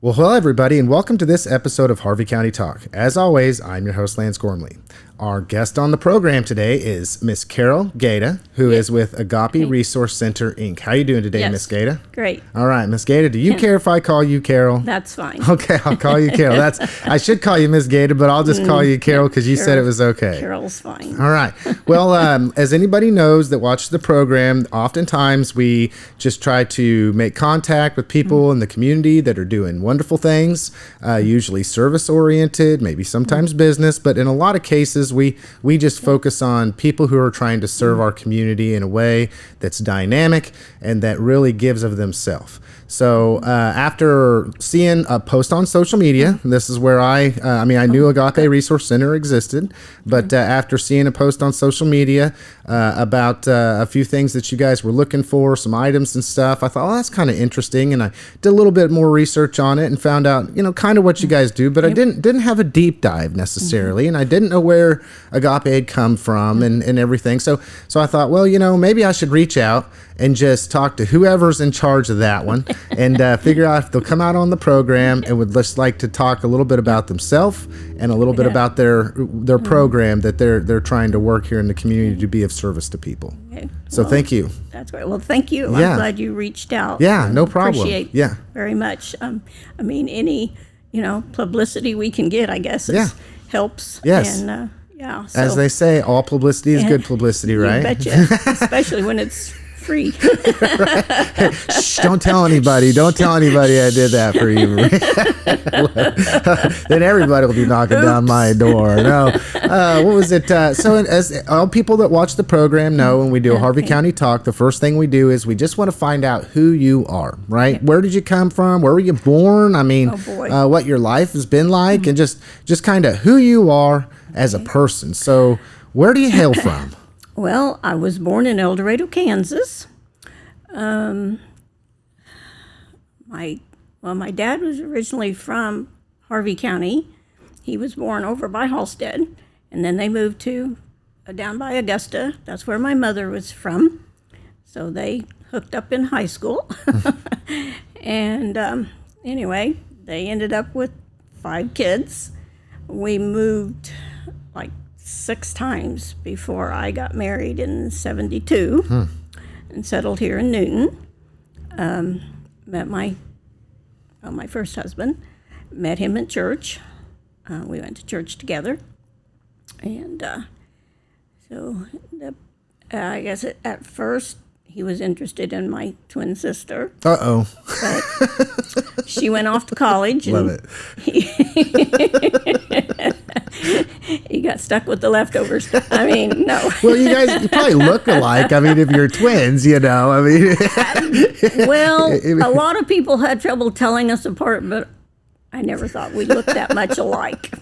Well, hello, everybody, and welcome to this episode of Harvey County Talk. As always, I'm your host, Lance Gormley. Our guest on the program today is Miss Carol Gaeta, who is with Agape Resource Center, Inc. How are you doing today, Miss Gaeta? Great. All right, Miss Gaeta, do you care if I call you Carol? That's fine. Okay, I'll call you Carol. I should call you Miss Gaeta, but I'll just call you Carol because you said it was okay. Carol's fine. All right. Well, as anybody knows that watches the program, oftentimes we just try to make contact with people in the community that are doing wonderful things, usually service-oriented, maybe sometimes business, but in a lot of cases, we just focus on people who are trying to serve our community in a way that's dynamic and that really gives of themselves. So after seeing a post on social media, this is where I knew Agape Resource Center existed, but after seeing a post on social media about a few things that you guys were looking for, some items and stuff, I thought, well, that's kind of interesting, and I did a little bit more research on it and found out, kind of what you guys do, but I didn't have a deep dive necessarily, and I didn't know where Agape had come from and everything. So I thought, well, maybe I should reach out and just talk to whoever's in charge of that one and figure out if they'll come out on the program and would just like to talk a little bit about themselves and a little bit about their program that they're trying to work here in the community to be of service to people. Okay. So thank you. That's great. Well, thank you. Yeah. I'm glad you reached out. Yeah, no problem. Appreciate very much. Any publicity we can get, I guess, helps. Yes. And, so, as they say, all publicity is good publicity, right? You betcha, especially when it's free. Right. Shh, don't tell anybody. Don't tell anybody I did that for you. Then everybody will be knocking down my door. No. What was it? So as all people that watch the program know, when we do a Harvey County Talk, the first thing we do is we just want to find out who you are, right? Yeah. Where did you come from? Where were you born? I mean, what your life has been like, and just kind of who you are as a person. So where do you hail from? Well, I was born in El Dorado, Kansas. My dad was originally from Harvey County. He was born over by Halstead, and then they moved to down by Augusta. That's where my mother was from. So they hooked up in high school. And anyway, they ended up with 5 kids. We moved like 6 times before I got married in 72 and settled here in Newton. Met my first husband, met him at church. We went to church together. And I guess at first he was interested in my twin sister. Uh-oh. But she went off to college. Love it. He got stuck with the leftovers. I mean, no. Well, you probably look alike. I mean, if you're twins, Well, a lot of people had trouble telling us apart, but I never thought we looked that much alike.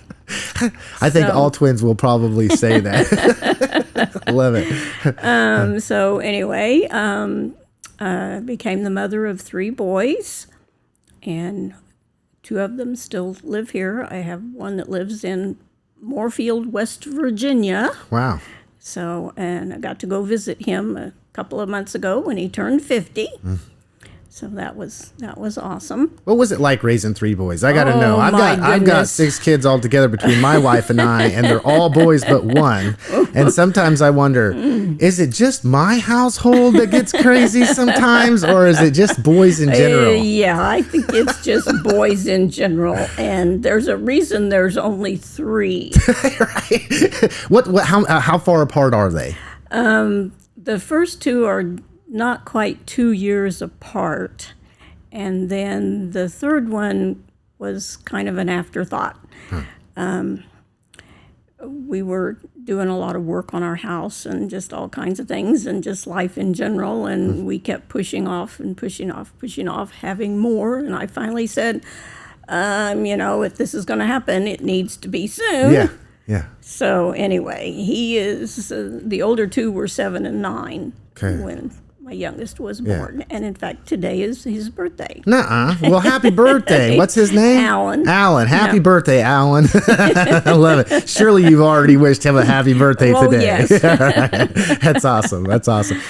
I think all twins will probably say that. Love it. So anyway, became the mother of 3 boys, and 2 of them still live here. I have one that lives in Moorfield, West Virginia. Wow. So, and I got to go visit him a couple of months ago when he turned 50. So that was awesome. What was it like raising 3 boys? I got to know. I've got 6 kids altogether between my wife and I, and they're all boys but one. And sometimes I wonder, is it just my household that gets crazy sometimes, or is it just boys in general? Yeah, I think it's just boys in general, and there's a reason there's only 3. Right. How far apart are they? The first 2 are not quite 2 years apart, and then the third one was kind of an afterthought. We were doing a lot of work on our house and just all kinds of things and just life in general, and we kept pushing off, having more, and I finally said, if this is going to happen, it needs to be soon. Yeah. So anyway, he is, the older 2 were 7 and 9 when my youngest was born. And in fact, today is his birthday. Nuh-uh. Well, happy birthday. What's his name? Alan. Happy birthday, Alan. I love it. Surely you've already wished him a happy birthday today. Yes. That's awesome.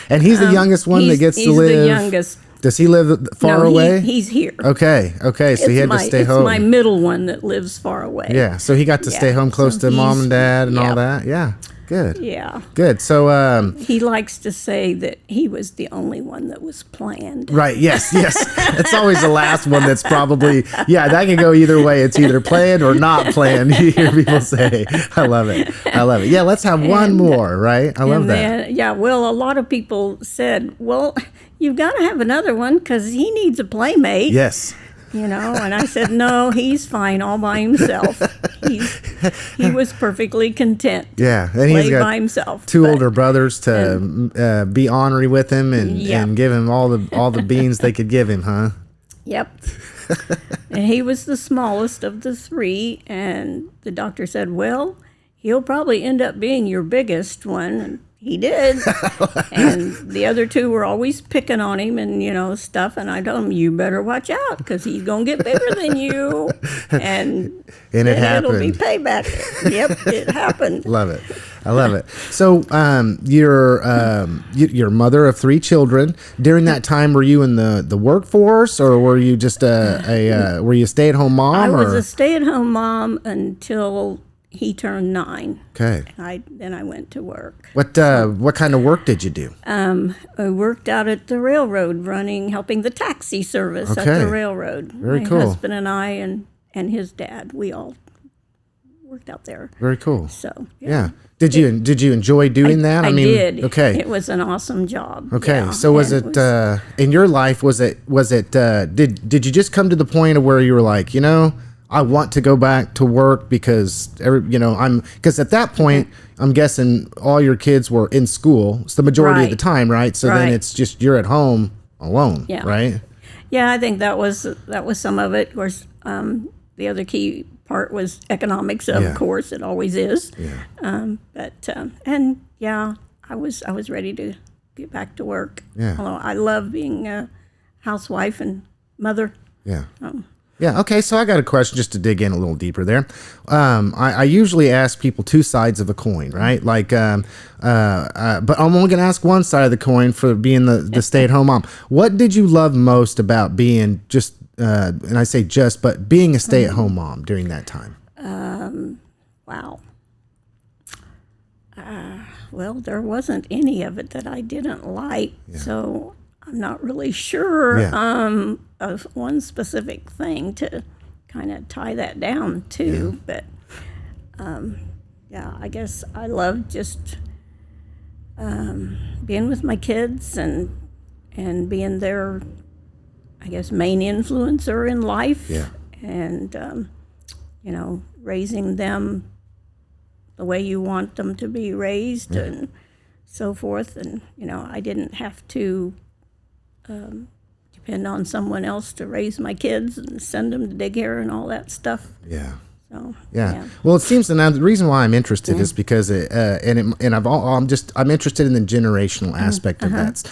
And he's the youngest one that gets to live. He's the youngest. Does he live far No, away? he's here. Okay. So he had to stay home. It's my middle one that lives far away. Yeah. So he got to stay home close to mom and dad and all that. Yeah. Good. Yeah. Good. So He likes to say that he was the only one that was planned. right. Yes. It's always the last one that's probably, that can go either way. It's either planned or not planned. You hear people say. I love it. Yeah. Let's have one more, right? I love that. Well, a lot of people said, well, you've got to have another one because he needs a playmate. Yes. And I said, no, he's fine all by himself. He was perfectly content. Yeah, and he's got by himself. Two older brothers to be ornery with him and give him all the beans they could give him, huh? Yep. And he was the smallest of the three, and the doctor said, well, he'll probably end up being your biggest one. And he did. And the other two were always picking on him and, stuff. And I told him, you better watch out because he's going to get bigger than you. And it happened. It'll be payback. Yep, it happened. Love it. I love it. So you're mother of 3 children. During that time, were you in the workforce or were you just were you a stay-at-home mom? I was a stay-at-home mom until he turned 9. Okay. Then I went to work. What kind of work did you do? I worked out at the railroad, helping the taxi service at the railroad. Very cool. My husband and I and his dad, we all worked out there. Very cool. So yeah. Did you enjoy doing that? I did. Okay. It was an awesome job. Okay. Yeah. So was it in your life? Did you just come to the point of where you were like, I want to go back to work because because at that point I'm guessing all your kids were in school. It's the majority of the time, right? So then it's just you're at home alone, right? Yeah, I think that was some of it. Of course, the other key part was economics. Of course, it always is. Yeah. I was ready to get back to work. Yeah. Although I love being a housewife and mother. Yeah. Yeah. Okay. So I got a question just to dig in a little deeper there. I usually ask people 2 sides of a coin, right? Like, but I'm only going to ask one side of the coin for being the stay-at-home mom. What did you love most about being and I say but being a stay-at-home mom during that time? Wow. Well, there wasn't any of it that I didn't like, so I'm not really sure of one specific thing to kind of tie that down to. But I guess I love just being with my kids and being their, I guess, main influencer in life. And raising them the way you want them to be raised and so forth. And I didn't have to depend on someone else to raise my kids and send them to daycare and all that stuff. Yeah. So, Well, it seems now the reason why I'm interested is because I'm interested in the generational aspect of that.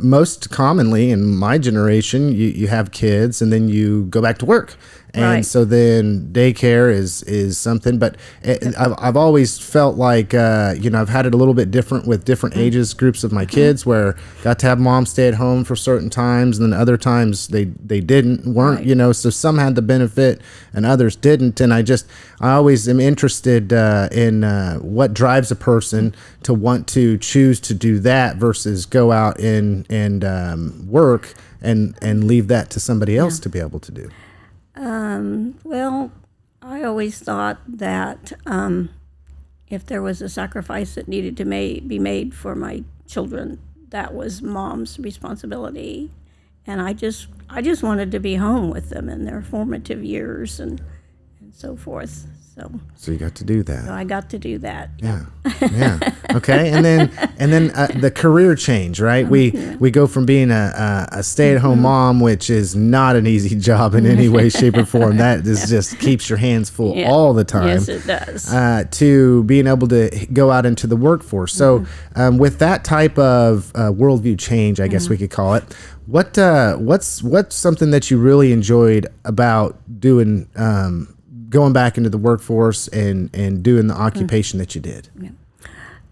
Most commonly in my generation, you have kids and then you go back to work. And so then daycare is something, but I've always felt like, I've had it a little bit different with different ages groups of my kids where got to have mom stay at home for certain times and then other times they weren't, so some had the benefit and others didn't. And I always am interested in what drives a person to want to choose to do that versus go out and work and leave that to somebody else to be able to do. Well, I always thought that if there was a sacrifice that needed to be made for my children, that was mom's responsibility. And I just wanted to be home with them in their formative years and so forth. So you got to do that. So I got to do that. Yeah. Okay. And then the career change, right? We go from being a stay-at-home mom, which is not an easy job in any way, shape, or form. That is just keeps your hands full all the time. Yes, it does. To being able to go out into the workforce. So with that type of worldview change, I guess we could call it. What's something that you really enjoyed about doing? Going back into the workforce and doing the occupation that you did?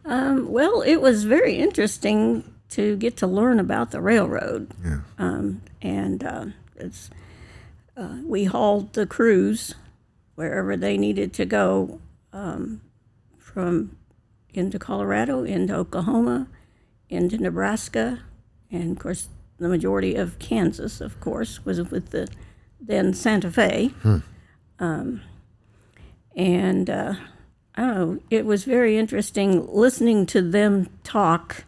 Well, it was very interesting to get to learn about the railroad. Yeah. We hauled the crews wherever they needed to go, from into Colorado, into Oklahoma, into Nebraska, and of course the majority of Kansas, of course, was with the then Santa Fe. And I don't know, it was very interesting listening to them talk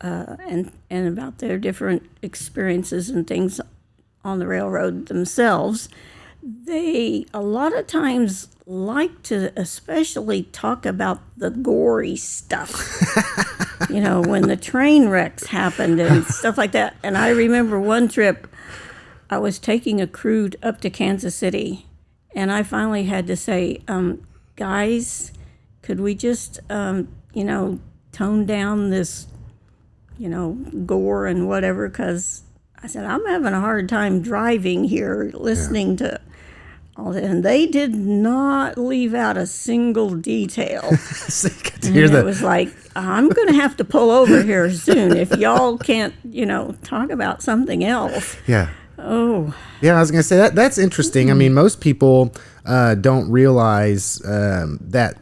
and about their different experiences and things on the railroad themselves. They a lot of times like to especially talk about the gory stuff, when the train wrecks happened and stuff like that. And I remember one trip, I was taking a crew up to Kansas City, and I finally had to say, guys, could we just, tone down this, gore and whatever, because I said, I'm having a hard time driving here, listening to all that. And they did not leave out a single detail. So you could And hear it was like, I'm going to have to pull over here soon if y'all can't, talk about something else. Yeah. Oh. Yeah, I was going to say that's interesting. I mean, most people don't realize that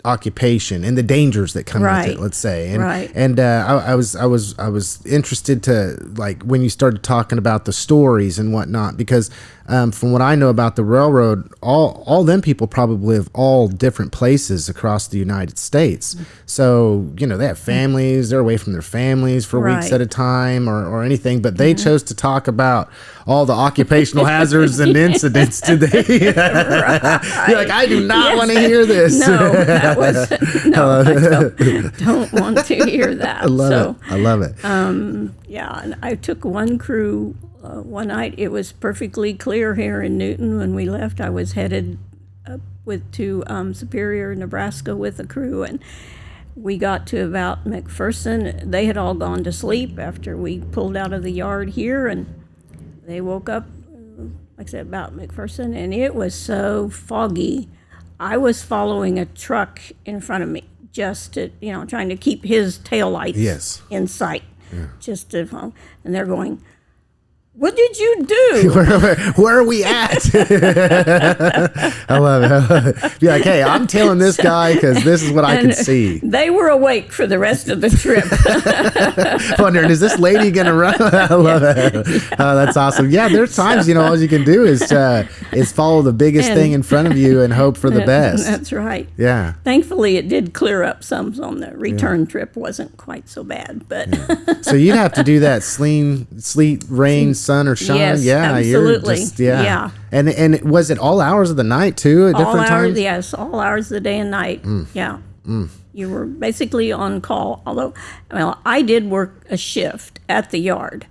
occupation and the dangers that come with it, let's say. And I was interested to, like, when you started talking about the stories and whatnot, because from what I know about the railroad, all them people probably live all different places across the United States. So, they have families, they're away from their families for weeks at a time or anything, but they chose to talk about all the occupational hazards and incidents today. You're like, I do not want to hear this. No, I don't want to hear that. I love it. Yeah, and I took one crew one night. It was perfectly clear here in Newton when we left. I was headed up to Superior, Nebraska with a crew, and we got to about McPherson. They had all gone to sleep after we pulled out of the yard here, and they woke up, like I said, about McPherson, and it was so foggy. I was following a truck in front of me, just to, trying to keep his taillights in sight. Just to, and they're going, what did you do? Where are we at? I love it. Be like, hey, I'm tailing this guy because this is what I can see. They were awake for the rest of the trip. Wondering, is this lady going to run? I love it. Oh, that's awesome. Yeah, there's times, all you can do is follow the biggest thing in front of you and hope for the best. That's right. Yeah. Thankfully, it did clear up some on the return trip. Wasn't quite so bad. But So you'd have to do that sleet, rain, sun, or shine. Yes, absolutely. Yeah. And was it all hours of the night too? At different times? Yes, all hours of the day and night. Yeah. You were basically on call. Although, I did work a shift at the yard.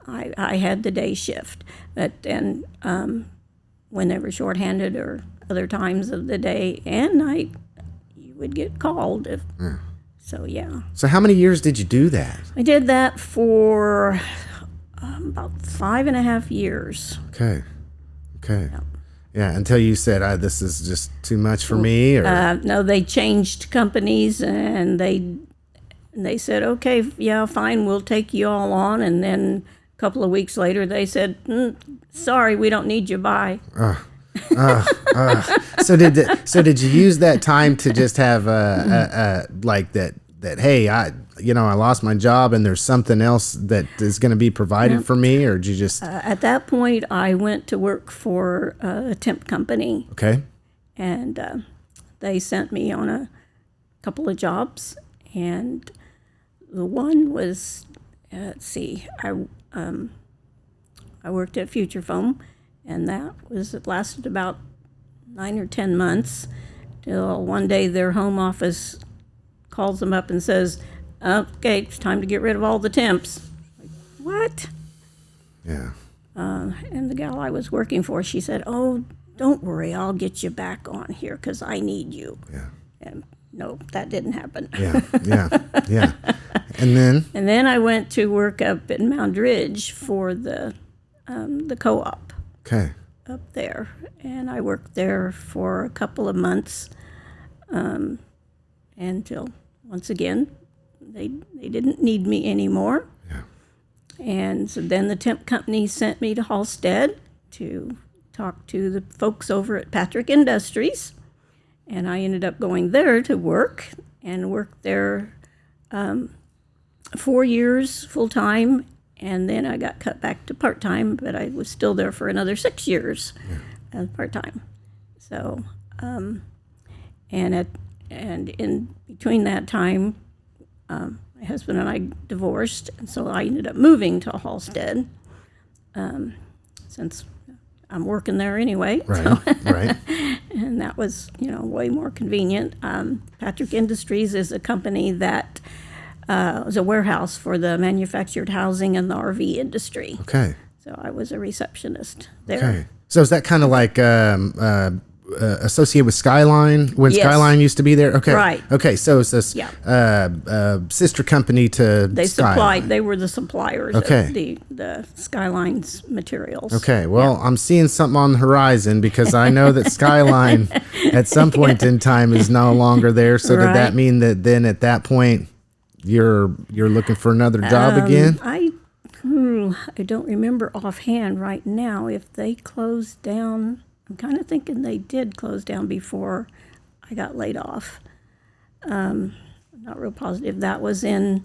I had the day shift, but then when they were shorthanded or other times of the day and night, you would get called. So yeah. So how many years did you do that? I did that for about 5.5 years. Okay. Yeah, until you said, this is just too much for me? Or no, they changed companies, and they said, okay, yeah, fine, we'll take you all on. And then a couple of weeks later, they said, sorry, we don't need you, bye. So did you use that time to just have like that hey, I lost my job and there's something else that is going to be provided for me, or did you just at that point I went to work for a temp company. Okay. And they sent me on a couple of jobs, and the one was I worked at Future Foam, and it lasted about 9 or 10 months till one day their home office calls them up and says, okay, it's time to get rid of all the temps. Like, what? Yeah. And the gal I was working for, she said, oh, don't worry, I'll get you back on here because I need you. Yeah. And no, that didn't happen. Yeah. And then I went to work up in Mound Ridge for the co-op. Okay. Up there, and I worked there for a couple of months until once again they didn't need me anymore. Yeah. And so then the temp company sent me to Halstead to talk to the folks over at Patrick Industries. And I ended up going there to work and worked there 4 years full-time. And then I got cut back to part-time, but I was still there for another 6 years as part-time. So, and in between that time, my husband and I divorced, and so I ended up moving to Halstead, since I'm working there anyway. Right, right. And that was, way more convenient. Patrick Industries is a company that was a warehouse for the manufactured housing and the RV industry. Okay. So I was a receptionist there. Okay. So is that kind of like associated with Skyline when Yes. Skyline used to be there? Okay. Right. Okay. So it's this sister company to Skyline. They were the suppliers Okay. of the Skyline's materials. Okay, well, I'm seeing something on the horizon because I know that Skyline at some point in time is no longer there. So did that Right. mean that then at that point you're looking for another job again? I don't remember offhand right now if they closed down. I'm kind of thinking they did close down before I got laid off. I'm not real positive. That was in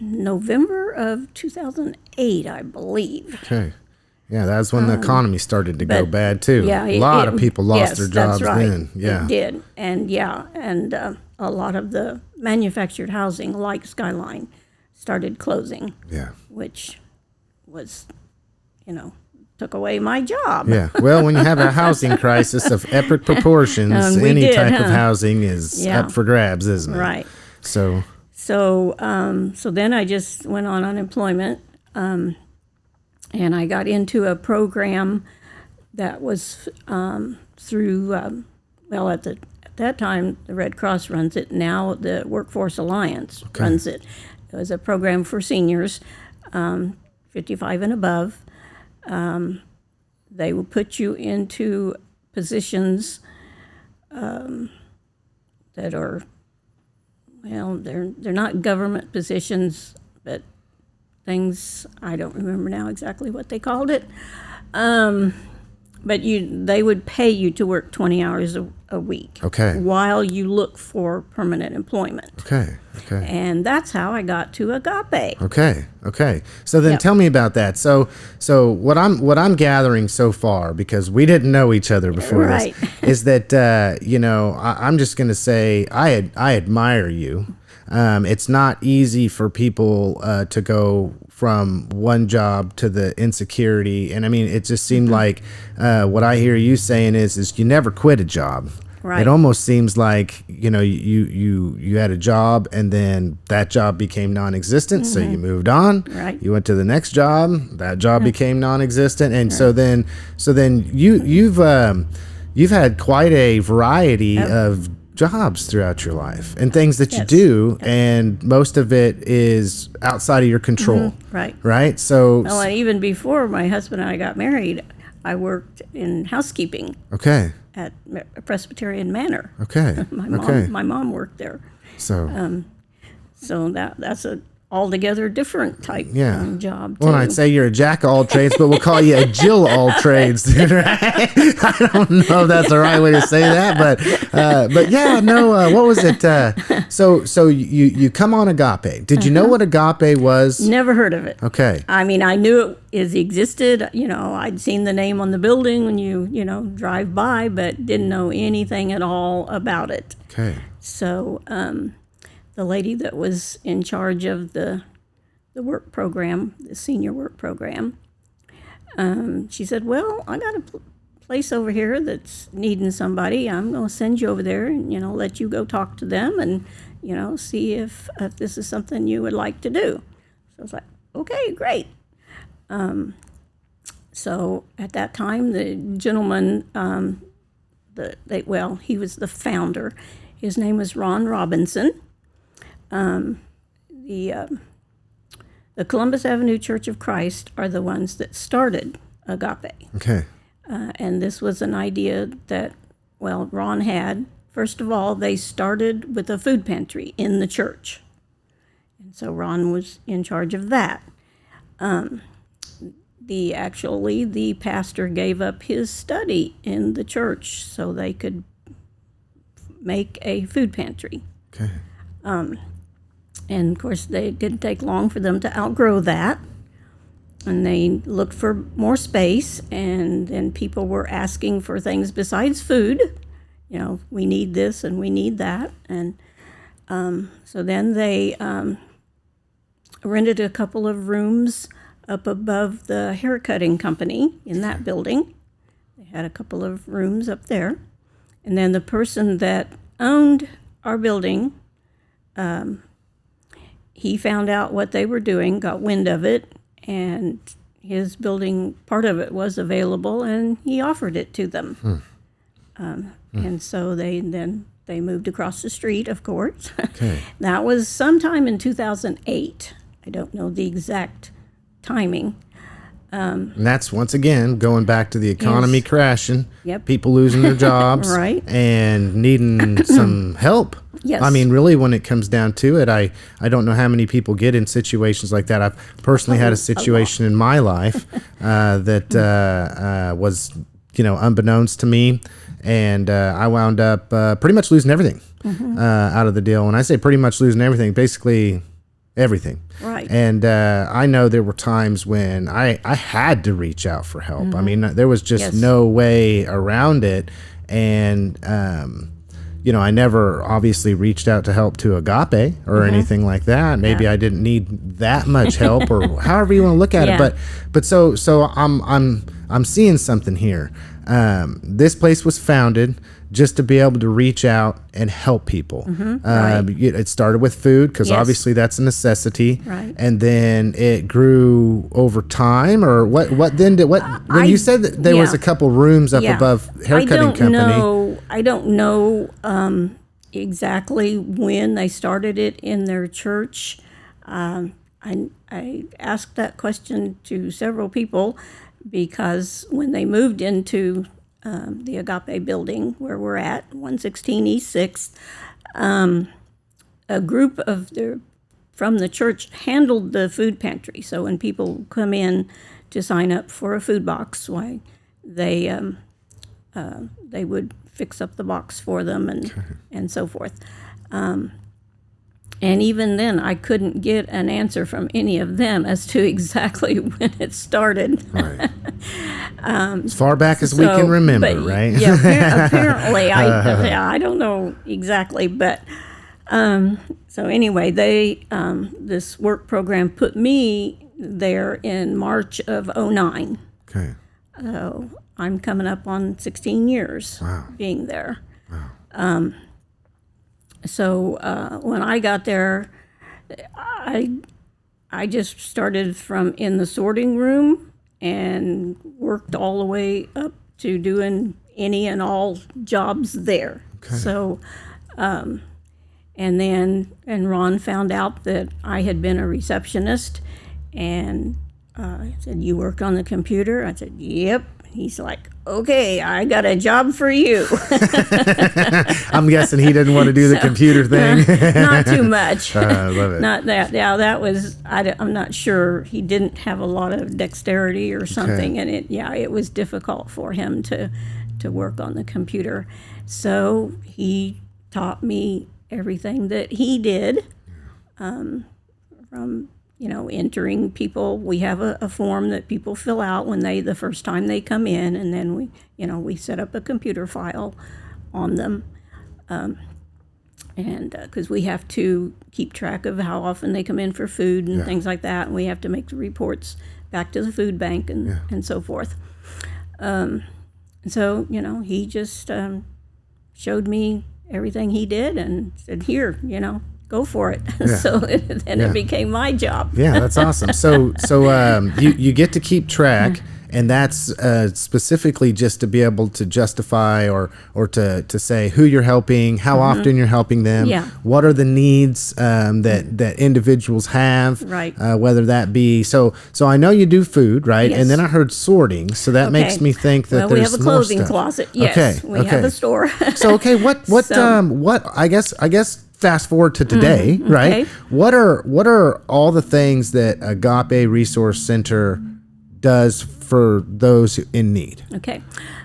November of 2008, I believe. Okay. Yeah, that's when the economy started to go bad too. Yeah, a lot of people lost their jobs that's right. then. Yeah. It did. And a lot of the manufactured housing like Skyline started closing, Yeah. which was, took away my job. Yeah. Well, when you have a housing crisis of epic proportions, we any did, type of huh? housing is Yeah. up for grabs, isn't it? Right. So, So then I just went on unemployment, and I got into a program that was through, at that time, the Red Cross runs it. Now the Workforce Alliance runs it. It was a program for seniors, 55 and above. They will put you into positions that are, they're not government positions, but things, I don't remember now exactly what they called it. But they would pay you to work 20 hours a week. Okay. While you look for permanent employment. okay. And that's how I got to Agape. Okay. So then tell me about that. So what I'm gathering so far, because we didn't know each other before Right. this, is that I'm just going to say I admire you. It's not easy for people to go from one job to the insecurity, and I mean, it just seemed like what I hear you saying is you never quit a job. Right. It almost seems like you had a job and then that job became non-existent, so you moved on. Right. You went to the next job, that job became non-existent, and so then you've had quite a variety of jobs throughout your life and things that you do, and most of it is outside of your control. Right. So Well, and even before my husband and I got married, I worked in housekeeping okay. at Presbyterian Manor. Okay. My mom worked there. So So that's a altogether different type job, too. well, I'd say you're a jack of all trades, but we'll call you a Jill all trades. Right? I don't know if that's the right way to say that, but yeah, no. What was it? So you come on Agape. Did you know what Agape was? Never heard of it. Okay. I mean, I knew it existed. I'd seen the name on the building when you drive by, but didn't know anything at all about it. Okay. So the lady that was in charge of the work program, the senior work program, she said, well, I got a place over here that's needing somebody. I'm going to send you over there and, let you go talk to them and, see if this is something you would like to do. So I was like, okay, great. So at that time, the gentleman, he was the founder. His name was Ron Robinson. The Columbus Avenue Church of Christ are the ones that started Agape. Okay. And this was an idea that, Ron had first of all, they started with a food pantry in the church. And so Ron was in charge of that. The pastor gave up his study in the church so they could make a food pantry. Okay. And of course, it didn't take long for them to outgrow that. And they looked for more space, and then people were asking for things besides food. You know, we need this and we need that. And so then they rented a couple of rooms up above the haircutting company in that building. They had a couple of rooms up there. And then the person that owned our building, he found out what they were doing, got wind of it, and his building, part of it was available, and he offered it to them. And so they moved across the street, of course. Okay. That was sometime in 2008. I don't know the exact timing. And that's, once again, going back to the economy crashing, Yep. people losing their jobs, Right. and needing some help. Yes. I mean, really, when it comes down to it, I don't know how many people get in situations like that. I've personally had a situation in my life that was, unbeknownst to me, and I wound up pretty much losing everything out of the deal. When I say pretty much losing everything, basically everything. Right. And I know there were times when I had to reach out for help. I mean, there was just no way around it. And, I never obviously reached out to help to Agape or anything like that. Maybe I didn't need that much help, or however you want to look at it. But so I'm seeing something here. This place was founded just to be able to reach out and help people. Right. It started with food, because obviously that's a necessity. Right. And then it grew over time, or what then did, when you said that there was a couple rooms up above haircutting company. I don't know exactly when they started it in their church. I asked that question to several people, because when they moved into the Agape building where we're at, 116 East 6th, a group from the church handled the food pantry. So when people come in to sign up for a food box, they would fix up the box for them and so forth. And even then, I couldn't get an answer from any of them as to exactly when it started. Right. As far back as we can remember, right? Yeah, apparently. I don't know exactly, but so anyway, this work program put me there in March of 2009. Okay. So I'm coming up on 16 years being there. Wow. So when I got there, I just started from in the sorting room and worked all the way up to doing any and all jobs there. Okay. So, and Ron found out that I had been a receptionist, and said, "You work on the computer?" I said, "Yep." He's like, "Okay, I got a job for you." I'm guessing he didn't want to do the computer thing. Not too much. I love it. Not that. Yeah, that was. I'm not sure. He didn't have a lot of dexterity or something, and it was difficult for him to work on the computer. So he taught me everything that he did, from entering people. We have a form that people fill out when the first time they come in, and then we set up a computer file on them, and because we have to keep track of how often they come in for food and things like that, and we have to make the reports back to the food bank and so forth. So he just showed me everything he did and said, "Here, go for it." Yeah. So then it became my job. Yeah, that's awesome. So you get to keep track, and that's specifically just to be able to justify or to say who you're helping, how often you're helping them, what are the needs that individuals have, right? Whether that be so I know you do food, right? Yes. And then I heard sorting, so that makes me think that we there's have a more clothing stuff. closet. Yes, we have a store. So what I guess fast forward to today, right? Okay. What are all the things that Agape Resource Center does for those in need? Okay.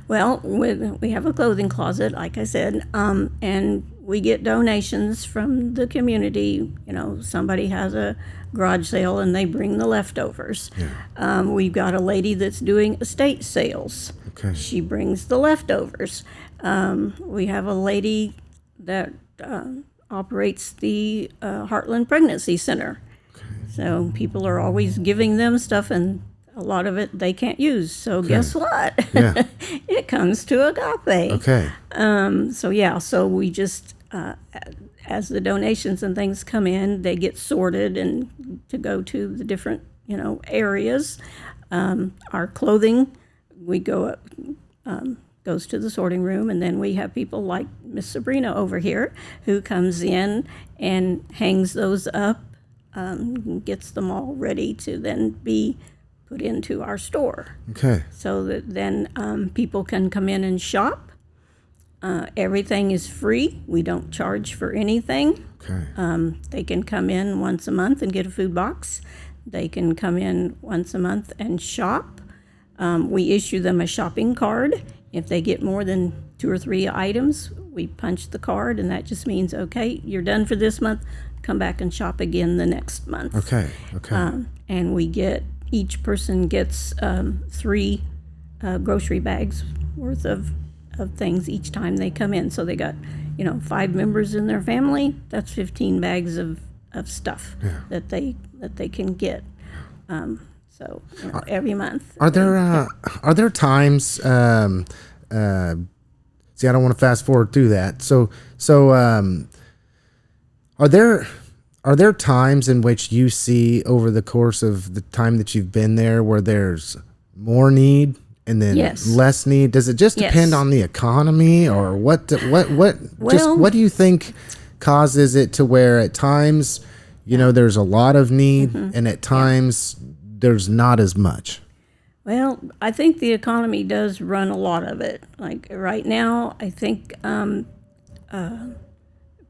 Well, we have a clothing closet, like I said, and we get donations from the community. You know, somebody has a garage sale and they bring the leftovers. Yeah. We've got a lady that's doing estate sales. Okay. She brings the leftovers. We have a lady that operates the Heartland Pregnancy Center. Okay. So people are always giving them stuff, and a lot of it they can't use. So guess what? Yeah. It comes to Agape. Okay. So we just, as the donations and things come in, they get sorted and to go to the different, areas. Our clothing, we go up, goes to the sorting room, and then we have people like Miss Sabrina over here who comes in and hangs those up, gets them all ready to then be put into our store. Okay. So that then people can come in and shop. Everything is free. We don't charge for anything. Okay. They can come in once a month and get a food box. They can come in once a month and shop. We issue them a shopping card. If they get more than 2 or 3 items, we punch the card, and that just means, okay, you're done for this month. Come back and shop again the next month. Okay. And each person gets 3 grocery bags worth of things each time they come in. So they got, 5 members in their family. That's 15 bags of stuff that they can get. Every month. Are there times? See, I don't want to fast forward through that. So are there times in which you see over the course of the time that you've been there where there's more need and then less need? Does it just depend on the economy, or what do you think causes it to where at times, there's a lot of need and at times there's not as much? Well, I think the economy does run a lot of it. Like right now, I think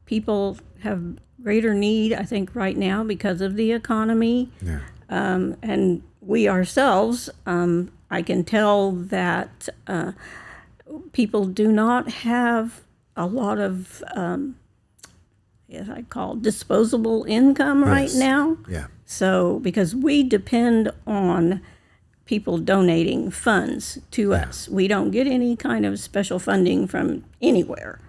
people have greater need, I think, right now because of the economy. Yeah. And we ourselves, I can tell that people do not have a lot of, I call disposable income right now. Yeah. So, because we depend on people donating funds to us. We don't get any kind of special funding from anywhere.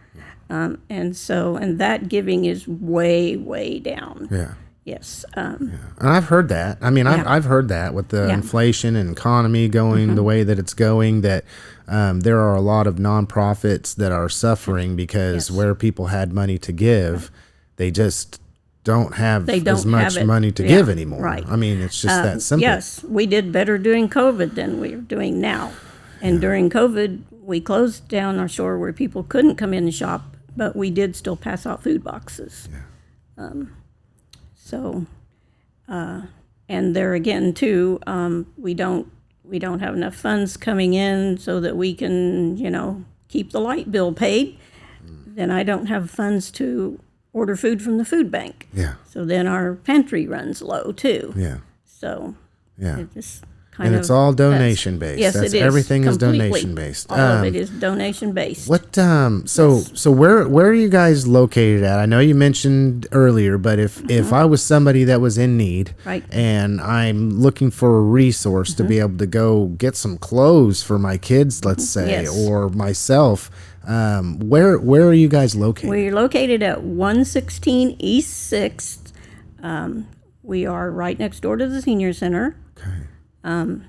And that giving is way, way down. Yeah. Yes. And I've heard that. I mean, I've heard that with the inflation and economy going the way that it's going, that there are a lot of nonprofits that are suffering because where people had money to give, they just don't have as much money to give anymore. Right. I mean, it's just that simple. Yes, we did better during COVID than we're doing now. And during COVID, we closed down our store where people couldn't come in and shop, but we did still pass out food boxes. Yeah. And there again too, we don't have enough funds coming in so that we can, keep the light bill paid. Then I don't have funds to order food from the food bank. Yeah. So then our pantry runs low too. Yeah. So it just and it's all donation based. Yes, it is. Everything completely. is donation based. All of it is donation based. What? So where are you guys located at? I know you mentioned earlier, but if I was somebody that was in need, right, and I'm looking for a resource to be able to go get some clothes for my kids, let's say, or myself, where are you guys located? We're located at 116 East 6th. We are right next door to the senior center. Okay. And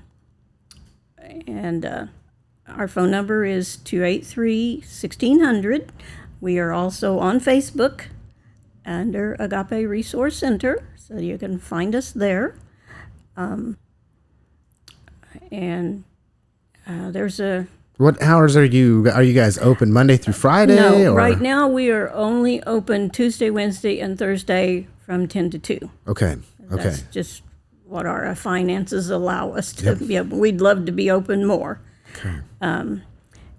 our phone number is 283-1600. We are also on Facebook under Agape Resource Center, so you can find us there. And There's a What hours are you guys open Monday through Friday? no. Or? Right now we are only open Tuesday, Wednesday, and Thursday from 10 to 2. Okay. Okay. That's just what our finances allow us to be open. We'd love to be open more. Okay.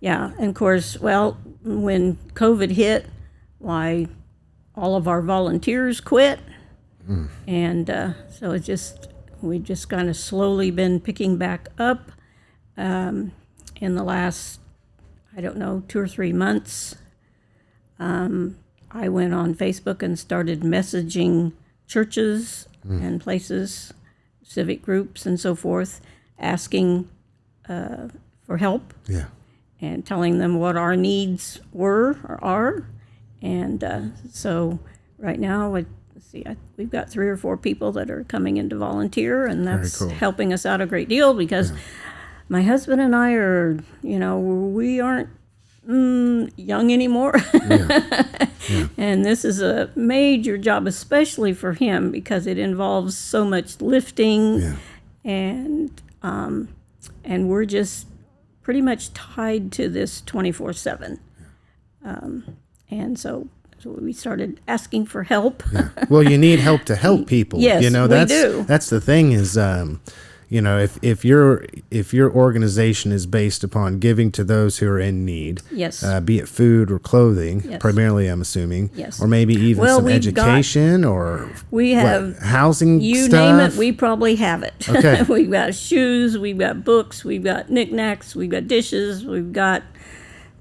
Yeah, and of course, well, when COVID hit, why all of our volunteers quit, and so we just kind of slowly been picking back up in the last, I don't know, 2 or 3 months. I went on Facebook and started messaging churches and places, civic groups and so forth, asking for help. Yeah. And telling them what our needs were or are. And so right now, let's see, we've got 3 or 4 people that are coming in to volunteer, and that's helping us out a great deal because my husband and I are, we aren't young anymore. And this is a major job, especially for him, because it involves so much lifting, and we're just pretty much tied to this 24/7. And so we started asking for help. Well, you need help to help people. Yes, we do. That's the thing is, if your organization is based upon giving to those who are in need, be it food or clothing, primarily, I'm assuming, or maybe even some education or housing you stuff. name it, we probably have it. Okay. We've got shoes, we've got books, we've got knickknacks, we've got dishes, we've got,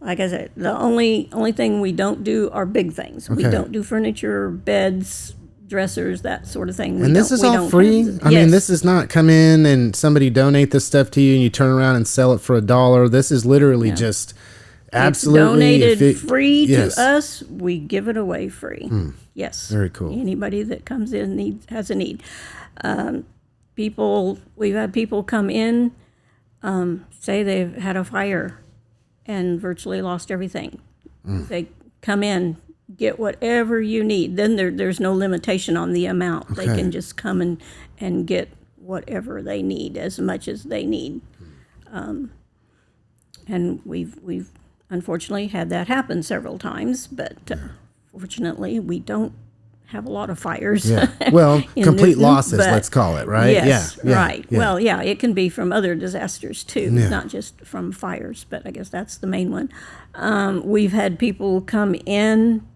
like I said, the only thing we don't do are big things. We don't do furniture, beds, dressers, that sort of thing. And this is all free? I mean, this is not come in and somebody donate this stuff to you and you turn around and sell it for $1. This is literally just absolutely... It's donated free to us. We give it away free. Yes. Very cool. Anybody that comes in has a need. We've had people come in, say they've had a fire and virtually lost everything. They come in, get whatever you need. Then there's no limitation on the amount. They can just come and get whatever they need, as much as they need. And we've unfortunately had that happen several times, but fortunately we don't have a lot of fires. Well, complete Newton, losses, let's call it, right? Yes, right. Yeah. Well, it can be from other disasters too, not just from fires, but I guess that's the main one. We've had people come in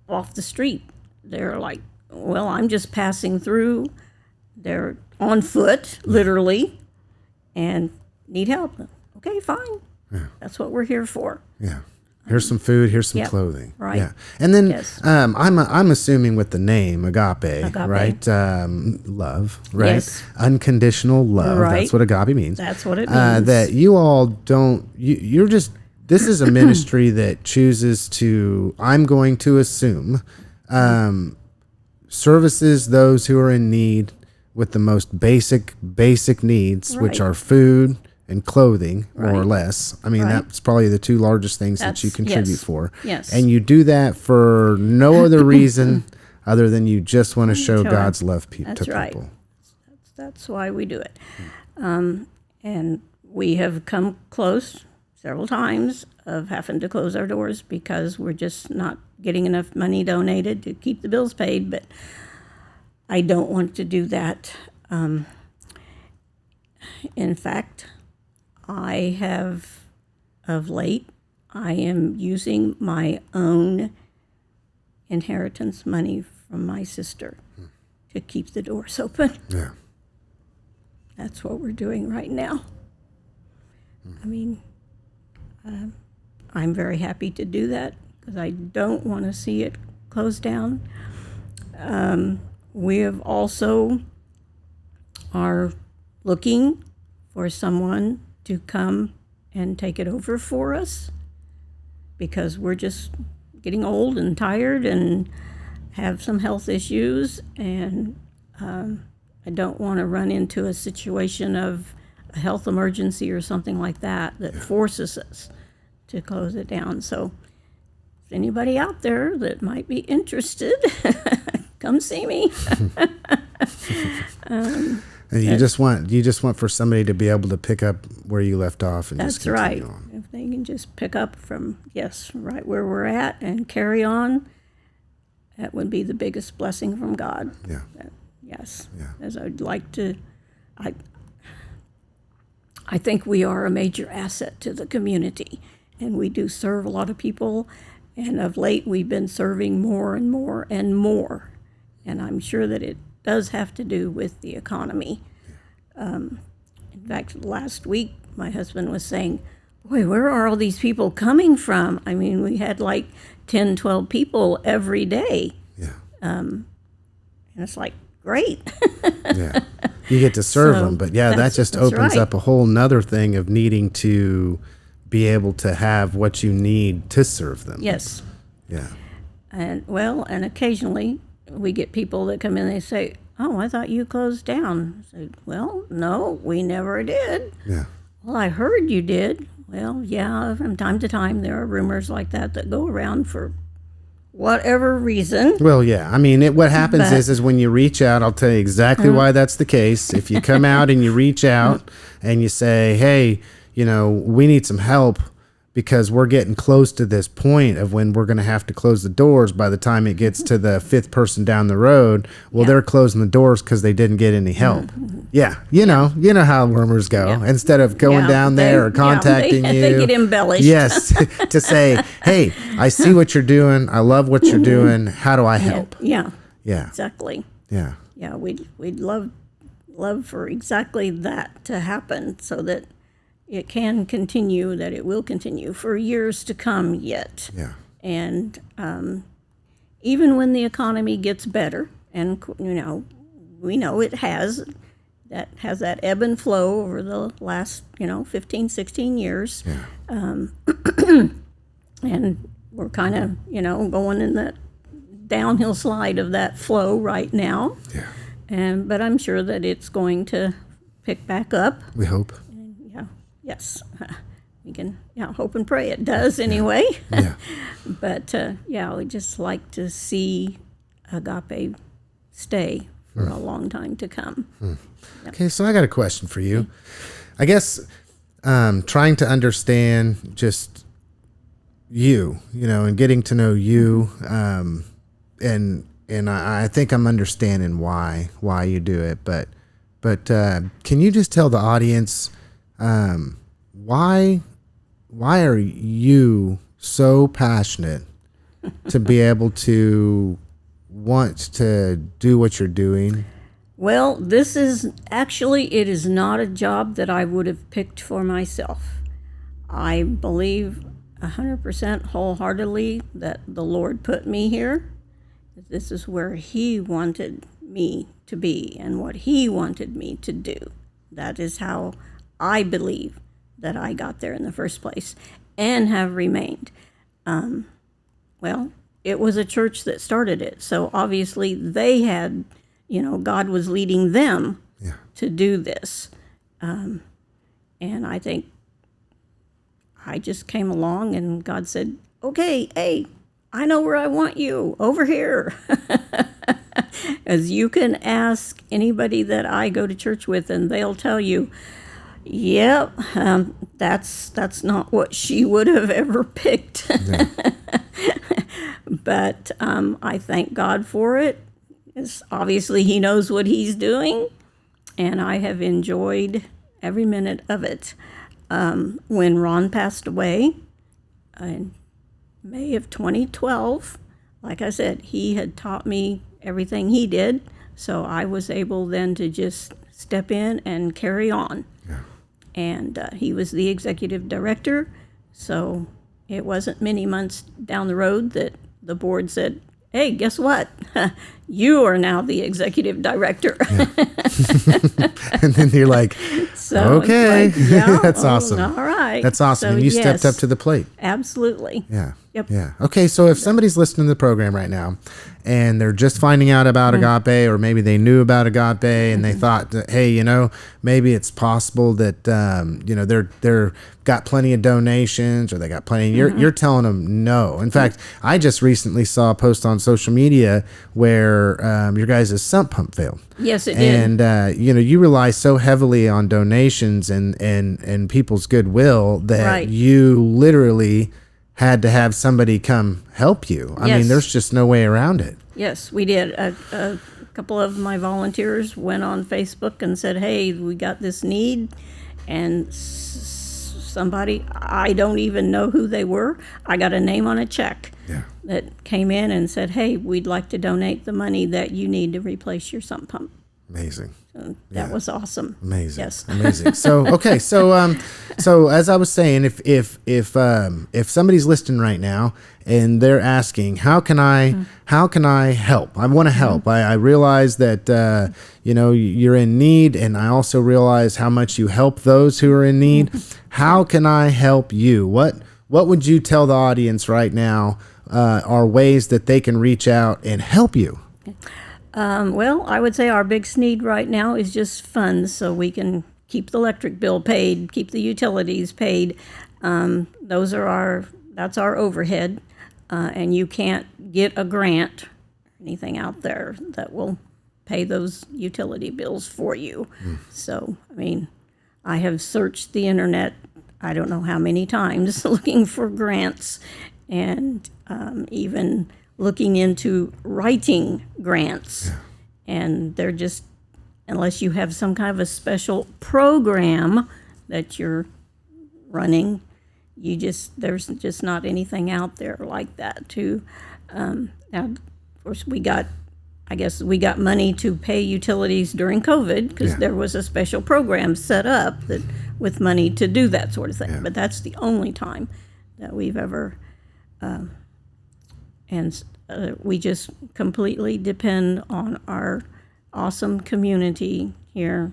off the street. They're like, well, I'm just passing through. They're on foot, literally, and need help. Okay, fine. That's what we're here for. Here's some food. Here's some clothing. Right. Yeah. And then I'm assuming with the name Agape. Right? Love. Right. Yes. Unconditional love. Right. That's what Agape means. That's what it means. That you all don't. You're just. This is a ministry that chooses to. I'm going to assume, services those who are in need with the most basic needs, which are food and clothing, more or less. I mean, that's probably the 2 largest things that you contribute for. Yes. And you do that for no other reason other than you just want to show God's love to people. That's why we do it. And we have come close several times of having to close our doors because we're just not getting enough money donated to keep the bills paid. But I don't want to do that. In fact, I have, of late, I am using my own inheritance money from my sister to keep the doors open. Yeah. That's what we're doing right now. I mean, I'm very happy to do that because I don't want to see it closed down. We have also are looking for someone to come and take it over for us because we're just getting old and tired and have some health issues, and I don't want to run into a situation of a health emergency or something like that forces us to close it down. So if anybody out there that might be interested, come see me. And you just want for somebody to be able to pick up where you left off and just continue on. If they can just pick up from right where we're at and carry on, that would be the biggest blessing from God. Yeah. Yes. Yeah. As I'd like to, I think we are a major asset to the community, and we do serve a lot of people. And of late, we've been serving more and more and more. And I'm sure that it does have to do with the economy. In fact, last week, my husband was saying, boy, where are all these people coming from? I mean, we had like 10, 12 people every day. Yeah. And it's like, great. Yeah. You get to serve them. But yeah, that just opens up a whole nother thing of needing to be able to have what you need to serve them. Yes. Yeah. And occasionally we get people that come in and they say, oh, I thought you closed down. I say, well, no, we never did. Yeah. Well, I heard you did. Well, yeah, from time to time there are rumors like that go around for whatever reason. Well, yeah. I mean, what happens is when you reach out, I'll tell you exactly why that's the case. If you come out and you reach out and you say, hey, we need some help because we're getting close to this point of when we're going to have to close the doors by the time it gets to the fifth person down the road. Well, they're closing the doors because they didn't get any help. Yeah. You know how rumors go. Yeah. Instead of going down there or contacting you. They get embellished. Yes. To say, hey, I see what you're doing. I love what you're doing. How do I help? Yeah. Yeah. Exactly. Yeah. Yeah. We'd love for exactly that to happen so that it can continue, that it will continue for years to come yet. Yeah. And even when the economy gets better, and we know it has that ebb and flow over the last 15, 16 years. Yeah. And we're kind of going in that downhill slide of that flow right now. Yeah. But I'm sure that it's going to pick back up. We hope. Yes, we can hope and pray it does anyway. Yeah. But we'd just like to see Agape stay for a long time to come. Yep. Okay, so I got a question for you. I guess trying to understand just you, and getting to know you, and I think I'm understanding why you do it. But can you just tell the audience? Why are you so passionate to be able to want to do what you're doing? Well, it is not a job that I would have picked for myself. I believe 100% wholeheartedly that the Lord put me here. This is where He wanted me to be and what He wanted me to do. That is how I believe that I got there in the first place and have remained. It was a church that started it. So obviously they had, God was leading them to do this. And I think I just came along and God said, okay, hey, I know where I want you, over here. As you can ask anybody that I go to church with and they'll tell you, yep, that's not what she would have ever picked. Yeah. But I thank God for it. Obviously, He knows what He's doing, and I have enjoyed every minute of it. When Ron passed away in May of 2012, like I said, he had taught me everything he did, so I was able then to just step in and carry on. Yeah. And he was the executive director, so it wasn't many months down the road that the board said, hey, guess what? You are now the executive director. Yeah. And then you're like, okay, that's awesome. All right. That's awesome. So, and you stepped up to the plate. Absolutely. Yeah. Yep. Yeah. Okay. So if somebody's listening to the program right now and they're just finding out about Agape, or maybe they knew about Agape and they thought that, hey, maybe it's possible that, they're got plenty of donations, or they got plenty. You're telling them no. In fact, I just recently saw a post on social media where your guys' sump pump failed. Yes, it did. And, you rely so heavily on donations and people's goodwill that Right. you literally had to have somebody come help you. I mean, Yes. there's just no way around it. Yes, we did. A couple of my volunteers went on Facebook and said, hey, we got this need. And somebody, I don't even know who they were. I got a name on a check that came in and said, hey, we'd like to donate the money that you need to replace your sump pump. Amazing. So that was awesome. Amazing. Yes. Amazing. So, okay. So as I was saying, if somebody's listening right now and they're asking, how can I help? I want to help. I realize that, you're in need, and I also realize how much you help those who are in need. How can I help you? What would you tell the audience right now, are ways that they can reach out and help you? Well, I would say our biggest need right now is just funds, so we can keep the electric bill paid, keep the utilities paid. That's our overhead, and you can't get a grant or anything out there that will pay those utility bills for you. So, I mean, I have searched the internet, I don't know how many times, looking for grants, and even looking into writing grants. And they're just, unless you have some kind of a special program that you're running, there's just not anything out there like that to, now, of course, we got money to pay utilities during COVID, because there was a special program set up that with money to do that sort of thing. But that's the only time that we've ever, we just completely depend on our awesome community here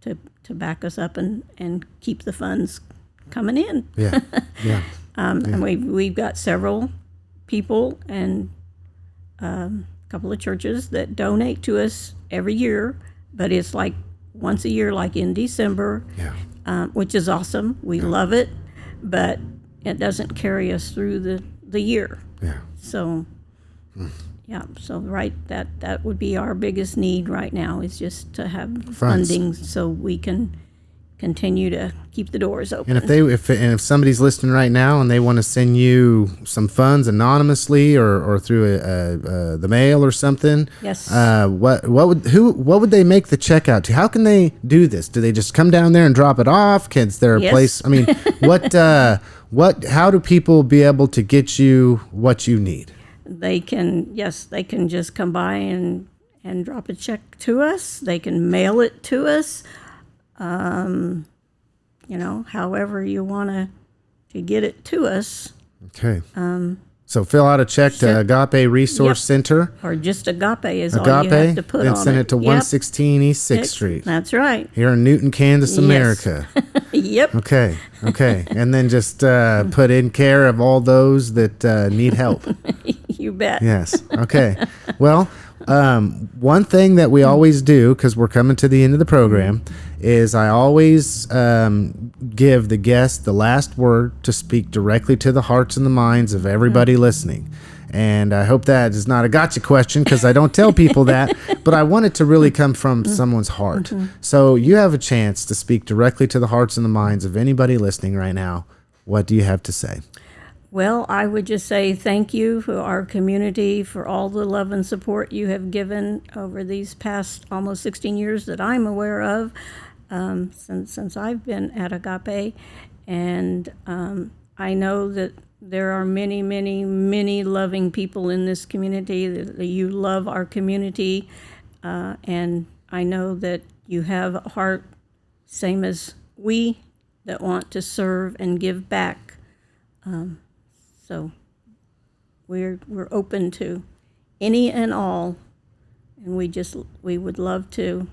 to back us up and keep the funds coming in. And we've got several people and a couple of churches that donate to us every year, but it's like once a year, like in December, which is awesome. We love it, but it doesn't carry us through the year. So, that would be our biggest need right now, is just to have funding so we can continue to keep the doors open. And if somebody's listening right now and they want to send you some funds anonymously or through the mail or something, what would they make the check out to? How can they do this? Do they just come down there and drop it off? Is there a place? I mean, how do people be able to get you what you need? They can just come by and drop a check to us. They can mail it to us. However you want to get it to us. Okay. So fill out a check to Agape Resource Center. Or just Agape is all you have to put on it. And send it to 116 East 6th Street. That's right. Here in Newton, Kansas, America. Yep. Okay. And then just put in care of all those that need help. You bet. Yes. Okay. Well, one thing that we always do, because we're coming to the end of the program, is I always give the guest the last word to speak directly to the hearts and the minds of everybody listening. And I hope that is not a gotcha question, because I don't tell people that, but I want it to really come from someone's heart. So you have a chance to speak directly to the hearts and the minds of anybody listening right now. What do you have to say? Well, I would just say thank you for our community, for all the love and support you have given over these past almost 16 years that I'm aware of, since I've been at Agape. And I know that there are many, many, many loving people in this community, that you love our community, and I know that you have a heart, same as we, that want to serve and give back. So we're open to any and all, and we would love to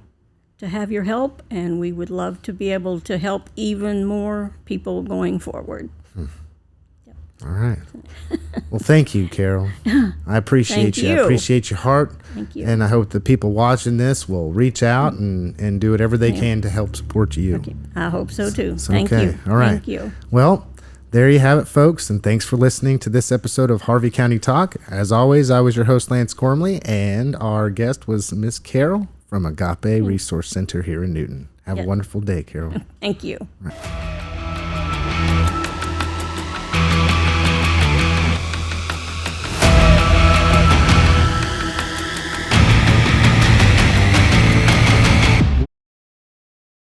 have your help, and we would love to be able to help even more people going forward. All right. Well, thank you, Carol. I appreciate you. I appreciate your heart. Thank you. And I hope the people watching this will reach out and do whatever they can to help support you. Okay. I hope so too. So, Thank okay. you. All right. Thank you. Well, there you have it, folks. And thanks for listening to this episode of Harvey County Talk. As always, I was your host, Lance Gormley, and our guest was Miss Carol from Agape Resource Center here in Newton. Have a wonderful day, Carol. Thank you. Right.